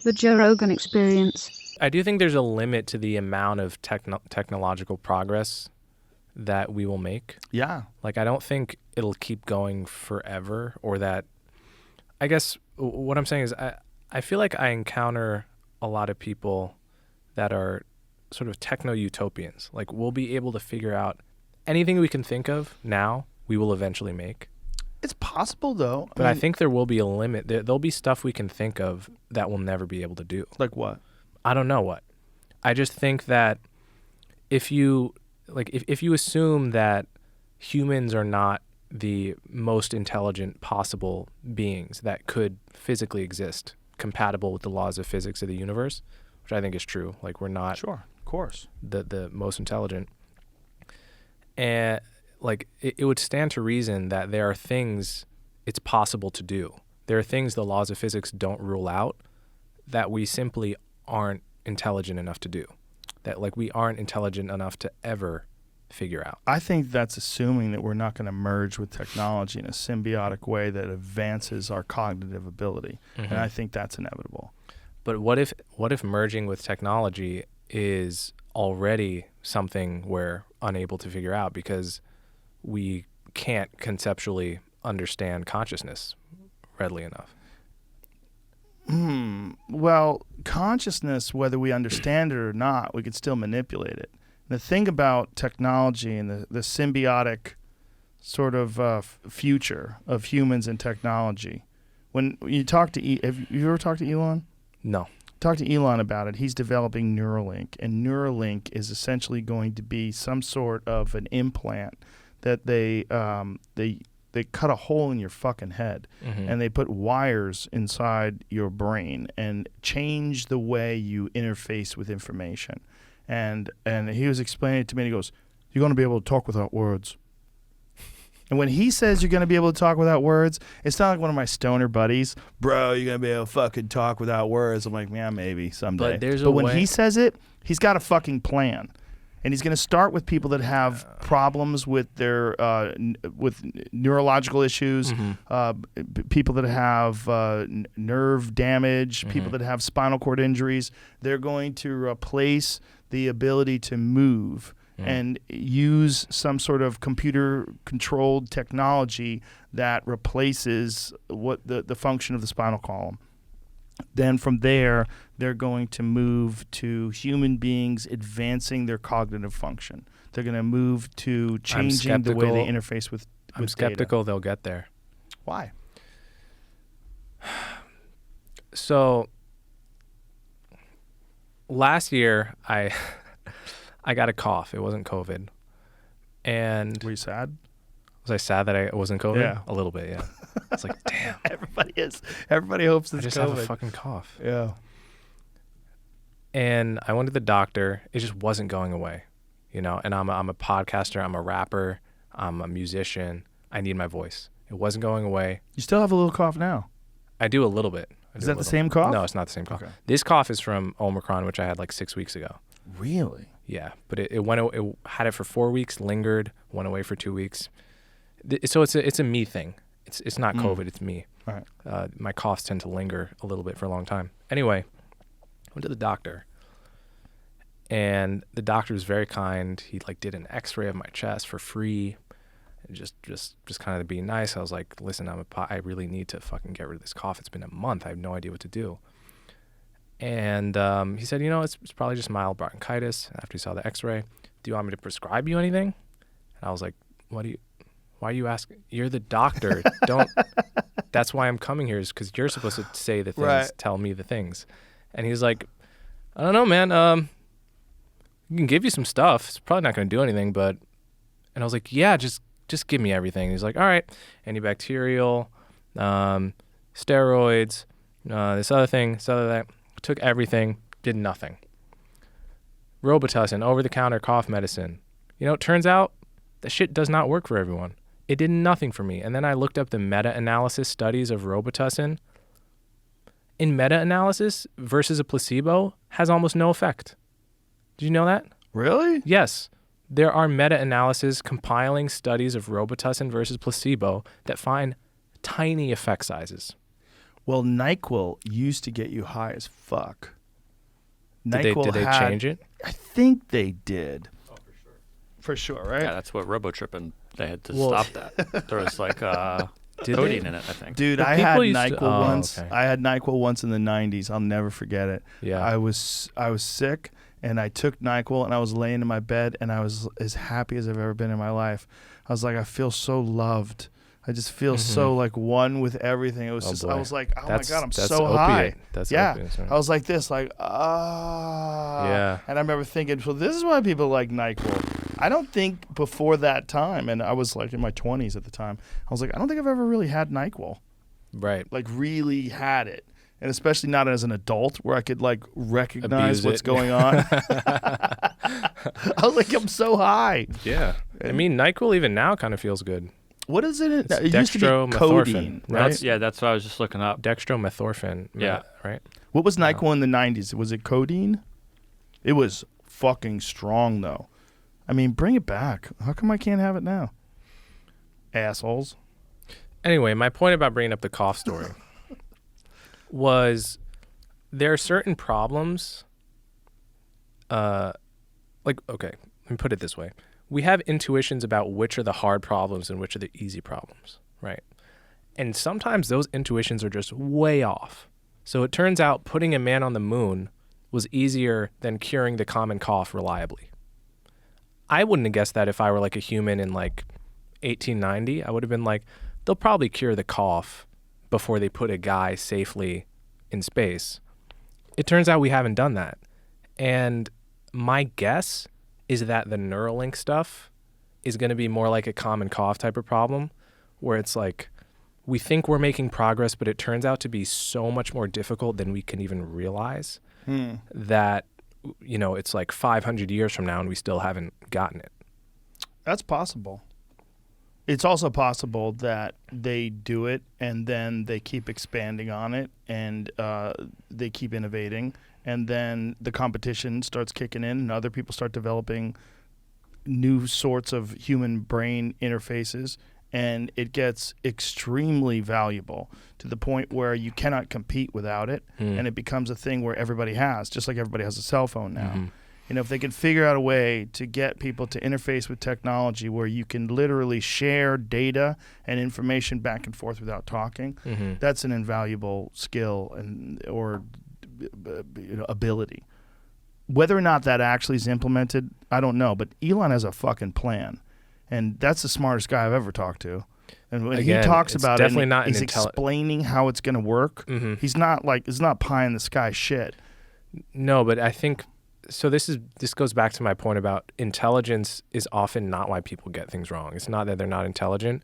The Joe Rogan Experience. I do think there's a limit to the amount of technological progress that we will make. Yeah. Like, I don't think it'll keep going forever, or that, I guess what I'm saying is I feel like I encounter a lot of people that are sort of techno-utopians. Like, we'll be able to figure out anything we can think of now, we will eventually make. It's possible, though. But I think there will be a limit. There'll be stuff we can think of that we'll never be able to do. Like what? I don't know what. I just think that if you assume that humans are not the most intelligent possible beings that could physically exist, compatible with the laws of physics of the universe, which I think is true. Like, we're not Sure, of course. the most intelligent. And like, it would stand to reason that there are things it's possible to do. There are things the laws of physics don't rule out that we simply aren't intelligent enough to do. That, like, we aren't intelligent enough to ever figure out. I think that's assuming that we're not going to merge with technology in a symbiotic way that advances our cognitive ability. Mm-hmm. And I think that's inevitable. But what if merging with technology is already something we're unable to figure out because we can't conceptually understand consciousness readily enough? Well, consciousness, whether we understand it or not, we can still manipulate it. The thing about technology and the symbiotic sort of future of humans and technology, when you talk to have you ever talked to Elon? No. Talk to Elon about it. He's developing Neuralink, and Neuralink is essentially going to be some sort of an implant that they cut a hole in your fucking head, Mm-hmm. and they put wires inside your brain and change the way you interface with information. And he was explaining it to me, and he goes, "You're going to be able to talk without words." And when he says you're going to be able to talk without words, it's not like one of my stoner buddies, "Bro, you're going to be able to fucking talk without words." I'm like, "Yeah, maybe someday." But when he says it, he's got a fucking plan. And he's going to start with people that have problems with their with neurological issues, people that have nerve damage, people that have spinal cord injuries. They're going to replace the ability to move and use some sort of computer-controlled technology that replaces what the function of the spinal column. Then from there, they're going to move to human beings advancing their cognitive function. They're going to move to changing the way they interface with I'm skeptical data. They'll get there. Why? So last year, I got a cough. It wasn't COVID. And Were you sad? was I sad that it wasn't COVID? Yeah. A little bit, yeah. It's like, damn. Everybody is. Everybody hopes it's I just COVID. have a fucking cough. Yeah. And I went to the doctor. It just wasn't going away, you know. And I'm a podcaster. I'm a rapper. I'm a musician. I need my voice. It wasn't going away. You still have a little cough now. I do a little bit. Is that the same cough? No, it's not the same cough. Okay. This cough is from Omicron, which I had like 6 weeks ago. Really? Yeah, but it had it for 4 weeks, lingered, went away for 2 weeks. So it's a me thing. It's not COVID. It's me. All right. My coughs tend to linger a little bit for a long time. Anyway, went to the doctor, and the doctor was very kind. He like did an X-ray of my chest for free, and just kind of being nice. I was like, listen, I really need to fucking get rid of this cough. It's been a month. I have no idea what to do. And he said, it's probably just mild bronchitis. After he saw the X-ray, do you want me to prescribe you anything? And I was like, why are you asking? You're the doctor. That's why I'm coming here, is because you're supposed to say the things, Right. Tell me the things. And he's like, I don't know, man. We can give you some stuff. It's probably not going to do anything, but, and I was like, yeah, just give me everything. He's like, all right, antibacterial, steroids, this other thing, that. Took everything, did nothing. Robitussin, over-the-counter cough medicine. It turns out that shit does not work for everyone. It did nothing for me. And then I looked up the meta-analysis studies of Robitussin. In meta-analysis versus a placebo has almost no effect. Did you know that? Really? Yes. There are meta-analyses compiling studies of Robitussin versus placebo that find tiny effect sizes. Well, NyQuil used to get you high as fuck. Did they change it? I think they did. Oh, for sure, right? Yeah, that's what robotripping. They had to Well- stop that. There was like Did codeine they? in it, I think. Dude, But I had people used to- NyQuil oh, once. okay. I had NyQuil once in the 90s. I'll never forget it. Yeah. I was sick, and I took NyQuil, and I was laying in my bed, and I was as happy as I've ever been in my life. I was like, I feel so loved. I just feel so like one with everything. It was just, boy. I was like, oh That's- my God, I'm that's so opiate. high. That's yeah. opiates, right? I was like this, like, ah. Yeah. And I remember thinking, well, this is why people like NyQuil. I don't think before that time, and I was like in my 20s at the time, I was like, I don't think I've ever really had NyQuil. Right. Like really had it. And especially not as an adult where I could like recognize Abuse what's it. going on. I was like, I'm so high. Yeah. I mean, NyQuil even now kind of feels good. What is it? It's It used to be dextromethorphan, codeine, right? That's what I was just looking up. Dextromethorphan. Yeah. Right? What was NyQuil in the 90s? Was it codeine? It was fucking strong, though. I mean, bring it back. How come I can't have it now? Assholes. Anyway, my point about bringing up the cough story was there are certain problems, okay, let me put it this way. We have intuitions about which are the hard problems and which are the easy problems, right? And sometimes those intuitions are just way off. So it turns out putting a man on the moon was easier than curing the common cough reliably. I wouldn't have guessed that if I were like a human in like 1890. I would have been like, they'll probably cure the cough before they put a guy safely in space. It turns out we haven't done that. And my guess is that the Neuralink stuff is going to be more like a common cough type of problem, where it's like we think we're making progress, but it turns out to be so much more difficult than we can even realize that, you know, it's like 500 years from now and we still haven't gotten it. That's possible. It's also possible that they do it and then they keep expanding on it and they keep innovating, and then the competition starts kicking in and other people start developing new sorts of human brain interfaces, and it gets extremely valuable to the point where you cannot compete without it, and it becomes a thing where everybody has, just like everybody has a cell phone now. You know, if they could figure out a way to get people to interface with technology where you can literally share data and information back and forth without talking, that's an invaluable skill and or ability. Whether or not that actually is implemented, I don't know. But Elon has a fucking plan, and that's the smartest guy I've ever talked to. And when Again, he talks it's about definitely it, not he's an explaining how it's going to work. He's not like it's not pie in the sky shit. No, but I think so. This goes back to my point about intelligence is often not why people get things wrong. It's not that they're not intelligent.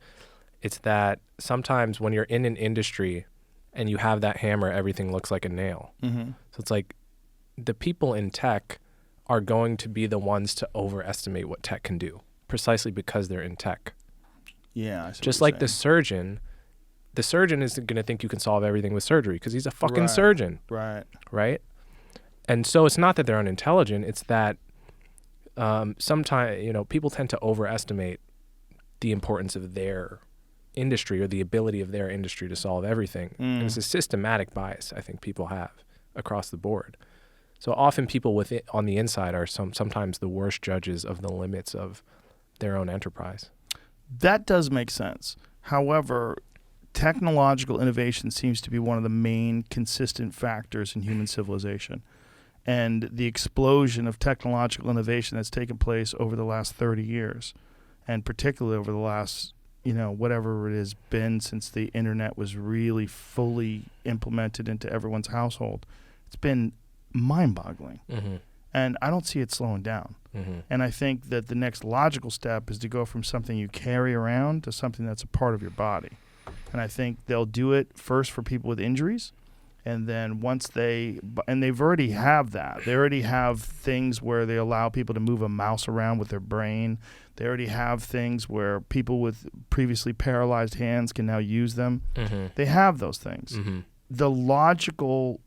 It's that sometimes when you're in an industry and you have that hammer, everything looks like a nail. So it's like the people in tech are going to be the ones to overestimate what tech can do, precisely because they're in tech. Yeah, I see Just what like you're the saying. surgeon isn't going to think you can solve everything with surgery because he's a fucking Right. surgeon, Right. right? And so it's not that they're unintelligent. It's that sometimes, you know, people tend to overestimate the importance of their industry or the ability of their industry to solve everything. And it's a systematic bias I think people have across the board. So often people with it on the inside are sometimes the worst judges of the limits of their own enterprise. That does make sense. However, technological innovation seems to be one of the main consistent factors in human civilization. And the explosion of technological innovation that's taken place over the last 30 years, and particularly over the last, you know, whatever it has been since the internet was really fully implemented into everyone's household, it's been mind-boggling. And I don't see it slowing down. And I think that the next logical step is to go from something you carry around to something that's a part of your body. And I think they'll do it first for people with injuries. And then once they've already have that. They already have things where they allow people to move a mouse around with their brain. They already have things where people with previously paralyzed hands can now use them. They have those things. The logical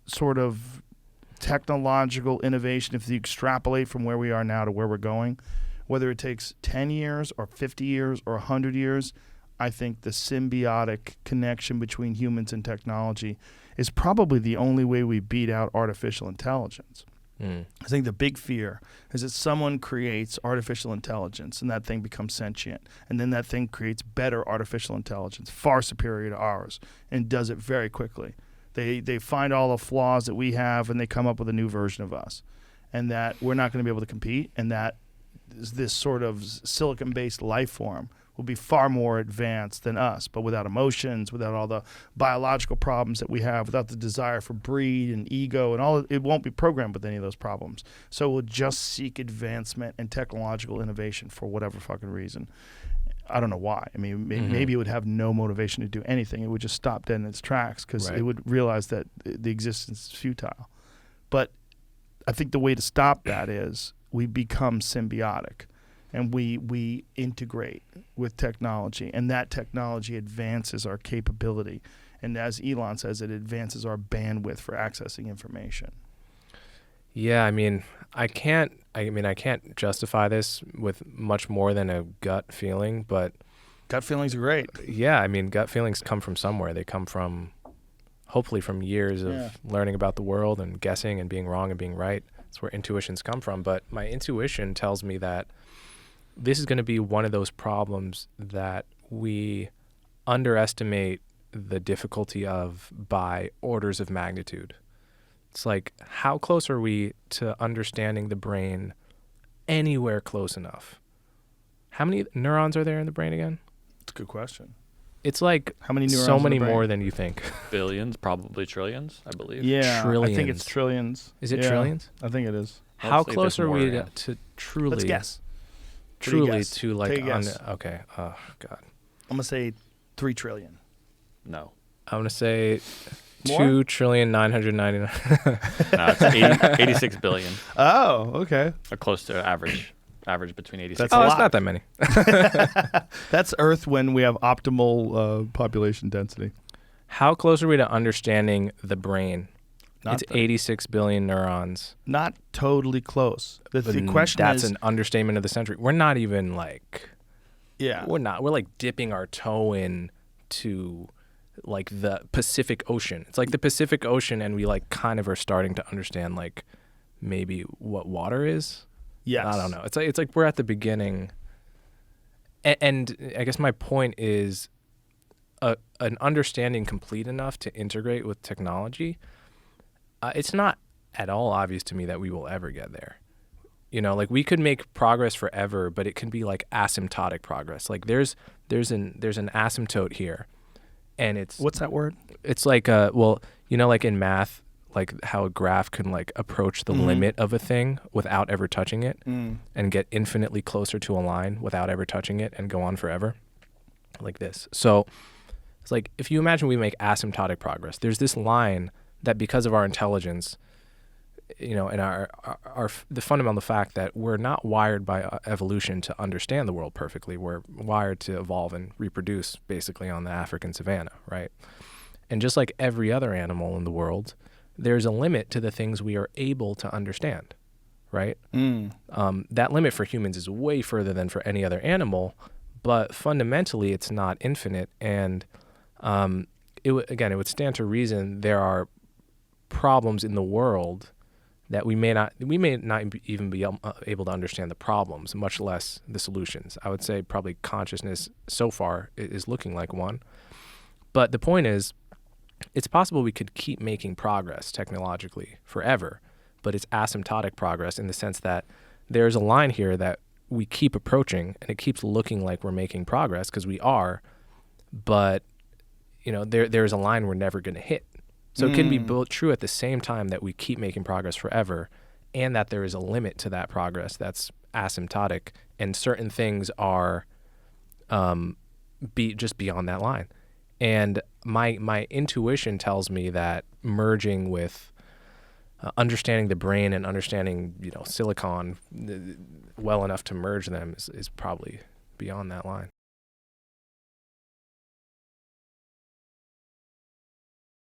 sort of technological innovation, if you extrapolate from where we are now to where we're going, whether it takes 10 years or 50 years or 100 years, I think the symbiotic connection between humans and technology is probably the only way we beat out artificial intelligence. I think the big fear is that someone creates artificial intelligence and that thing becomes sentient, and then that thing creates better artificial intelligence, far superior to ours, and does it very quickly. They find all the flaws that we have, and they come up with a new version of us, and that we're not going to be able to compete, and that this sort of silicon-based life form will be far more advanced than us, but without emotions, without all the biological problems that we have, without the desire for greed and ego and all. It won't be programmed with any of those problems. So we'll just seek advancement and technological innovation for whatever fucking reason. I don't know why. I mean, maybe it would have no motivation to do anything. It would just stop dead in its tracks because it would realize that the existence is futile. But I think the way to stop that is we become symbiotic. And we integrate with technology, and that technology advances our capability. And as Elon says, it advances our bandwidth for accessing information. Yeah, I can't justify this with much more than a gut feeling, but gut feelings are great. Yeah, gut feelings come from somewhere. They come from, hopefully, from years of learning about the world and guessing and being wrong and being right. That's where intuitions come from. But my intuition tells me that this is going to be one of those problems that we underestimate the difficulty of by orders of magnitude. It's like, how close are we to understanding the brain anywhere close enough? How many neurons are there in the brain again? That's a good question. It's like how many neurons so many in the brain? more than you think. Billions, probably trillions, I believe. Yeah, trillions. I think it's trillions. Is it trillions? I think it is. How close are we to truly? Let's guess. Truly to like Take a guess. Okay. Oh God. I'm gonna say 3 trillion. No. I'm gonna say More? 2,999,000,000. No, it's 86 billion. Oh, okay. Or close to average between 86. That's Oh, a it's lot. not that many. That's Earth when we have optimal population density. How close are we to understanding the brain? Not It's 86 billion neurons. Not totally close. The question That's is, an understatement of the century. We're not even like, yeah, we're like dipping our toe in to like the Pacific Ocean. It's like the Pacific Ocean, and we like kind of are starting to understand like maybe what water is. yes. I don't know. It's like we're at the beginning. And I guess my point is an understanding complete enough to integrate with technology. It's not at all obvious to me that we will ever get there. Like we could make progress forever, but it can be like asymptotic progress. Like there's an asymptote here, and it's What's that word? It's like like in math, like how a graph can like approach the limit of a thing without ever touching it, and get infinitely closer to a line without ever touching it and go on forever, like this. So it's like if you imagine we make asymptotic progress, there's this line that because of our intelligence, and the fundamental fact that we're not wired by evolution to understand the world perfectly. We're wired to evolve and reproduce basically on the African savanna, right? And just like every other animal in the world, there's a limit to the things we are able to understand, right? That limit for humans is way further than for any other animal, but fundamentally it's not infinite. And it would stand to reason there are problems in the world that we may not even be able to understand the problems, much less the solutions. I would say probably consciousness so far is looking like one. But the point is, it's possible we could keep making progress technologically forever, but it's asymptotic progress in the sense that there's a line here that we keep approaching, and it keeps looking like we're making progress because we are, but there's a line we're never going to hit. So it can be both true at the same time that we keep making progress forever, and that there is a limit to that progress that's asymptotic, and certain things are just beyond that line. And my intuition tells me that merging with understanding the brain and understanding silicon well enough to merge them is probably beyond that line.